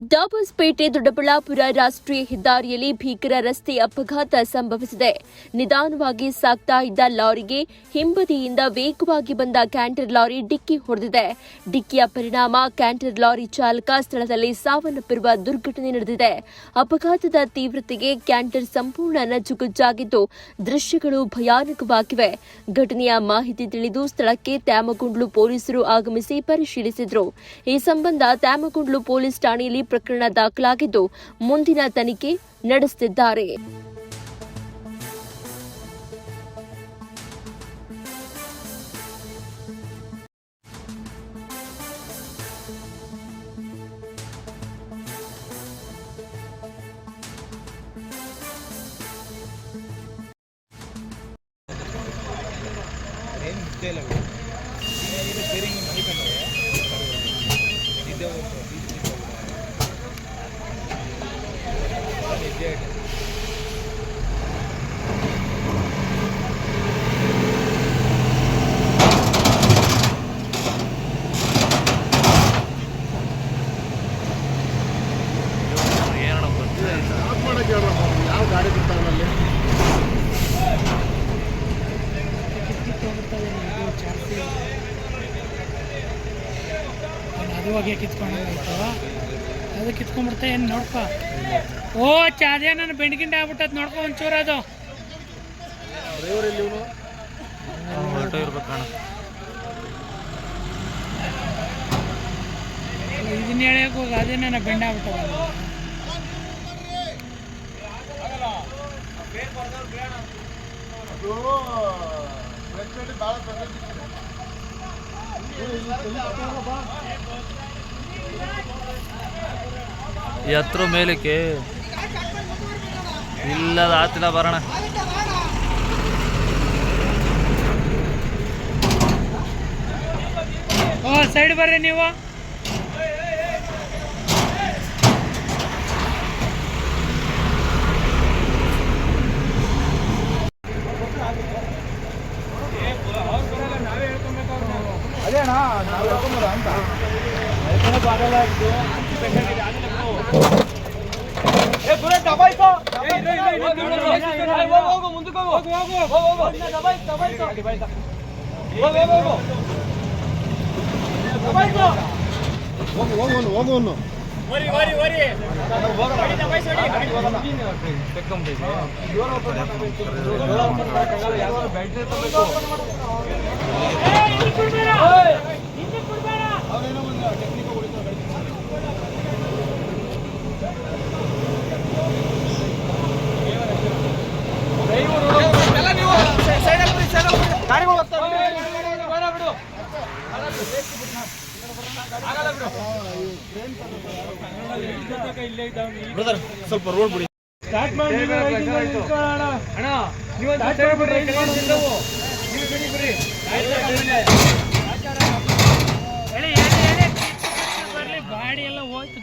ದಾಬಸ್ಪೇಟೆ ದೊಡ್ಡಬಳ್ಳಾಪುರ ರಾಷ್ಟ್ರೀಯ ಹೆದ್ದಾರಿಯಲ್ಲಿ ಭೀಕರ ರಸ್ತೆ ಅಪಘಾತ ಸಂಭವಿಸಿದೆ. ನಿಧಾನವಾಗಿ ಸಾಗ್ತಾ ಇದ್ದ ಲಾರಿಗೆ ಹಿಂಬದಿಯಿಂದ ವೇಗವಾಗಿ ಬಂದ ಕ್ಯಾಂಟರ್ ಲಾರಿ ಡಿಕ್ಕಿ ಹೊಡೆದಿದೆ. ಡಿಕ್ಕಿಯ ಪರಿಣಾಮ ಕ್ಯಾಂಟರ್ ಲಾರಿ ಚಾಲಕ ಸ್ಥಳದಲ್ಲಿ ಸಾವನ್ನಪ್ಪಿರುವ ದುರ್ಘಟನೆ ನಡೆದಿದೆ. ಅಪಘಾತದ ತೀವ್ರತೆಗೆ ಕ್ಯಾಂಟರ್ ಸಂಪೂರ್ಣ ನಜ್ಜುಗುಜ್ಜಾಗಿದ್ದು ದೃಶ್ಯಗಳು ಭಯಾನಕವಾಗಿವೆ. ಘಟನೆಯ ಮಾಹಿತಿ ತಿಳಿದು ಸ್ಥಳಕ್ಕೆ ತ್ಯಾಮಗುಂಡ್ಲು ಪೊಲೀಸರು ಆಗಮಿಸಿ ಪರಿಶೀಲಿಸಿದರು. ಈ ಸಂಬಂಧ ತ್ಯಾಮಗುಂಡ್ಲು ಪೊಲೀಸ್ ಠಾಣೆಯಲ್ಲಿ ಪ್ರಕರಣ ದಾಖಲಾಗಿದ್ದು ಮುಂದಿನ ತನಿಖೆ ನಡೆಸುತ್ತಿದ್ದಾರೆ. ಯಾವ ಗಾಡಿ ಬಿಡ್ತಾವಲ್ಲಿ ಅದು ಹೋಗಿ ಕಿತ್ಕೊಂಡಾಯ್ತು. ಅದು ಕಿತ್ಕೊಂಡ್ಬಿಡ್ತಾ ಏನು ನೋಡ್ಕೊ. ಓ ಚಾದೇ ನಾನು ಬೆಂಡ್ಗಿಂಡ ಆಗ್ಬಿಟ್ಟದ್ ನೋಡ್ಕೊ ಒಂಚೂರು. ಅದು ಡ್ರೈವರ್ ಇಲ್ಲಿ ಇದನ್ನ ಹೇಳಕ್ ಹೋಗಿ ಅದೇ ನನ್ನ ಬೆಂಡ ಆಗ್ಬಿಟ್ಟದ. ಎತ್ತರ ಮೇಲಕ್ಕೆ ಇಲ್ಲದ ಆತಿಲ್ಲ ಬರೋಣ. ಓ ಸೈಡ್ ಬರ್ರಿ ನೀವು. ಅದೇನಾ ನಾವು ಹೇಳ್ಕೊಂಬರ ಅಂತ ಬಾಗಲ್ಲ ಹೋಗೋನು ಸ್ವಲ್ಪ ರೋಡ್ ಬಿಡಿ. ಗಾಡಿ ಎಲ್ಲ ಹೋಯ್ತು.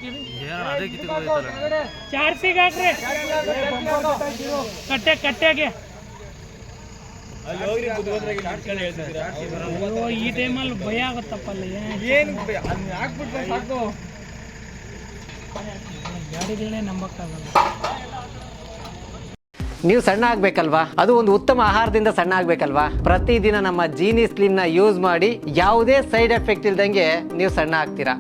ಚಾರ್ಸಿಗೆ ಹಾಕ್ರಿ ಕಟ್ಟೆಗೆ. ಈ ಟೈಮಲ್ಲಿ ಭಯ ಆಗುತ್ತಪ್ಪಲ್ಲ. ಏನು ಸಾಕು ಗಾಡಿಗಳನ್ನೇ ನಂಬಕ್ಕಾಗಲ್ಲ. ನೀವು ಸಣ್ಣ ಆಗ್ಬೇಕಲ್ವಾ? ಅದು ಒಂದು ಉತ್ತಮ ಆಹಾರದಿಂದ ಸಣ್ಣ ಆಗ್ಬೇಕಲ್ವಾ? ಪ್ರತಿದಿನ ನಮ್ಮ ಜೀನಿ ಸ್ಲಿಮ್ನ ಯೂಸ್ ಮಾಡಿ ಯಾವುದೇ ಸೈಡ್ ಎಫೆಕ್ಟ್ ಇಲ್ದಂಗೆ ನೀವು ಸಣ್ಣ ಆಗ್ತೀರಾ.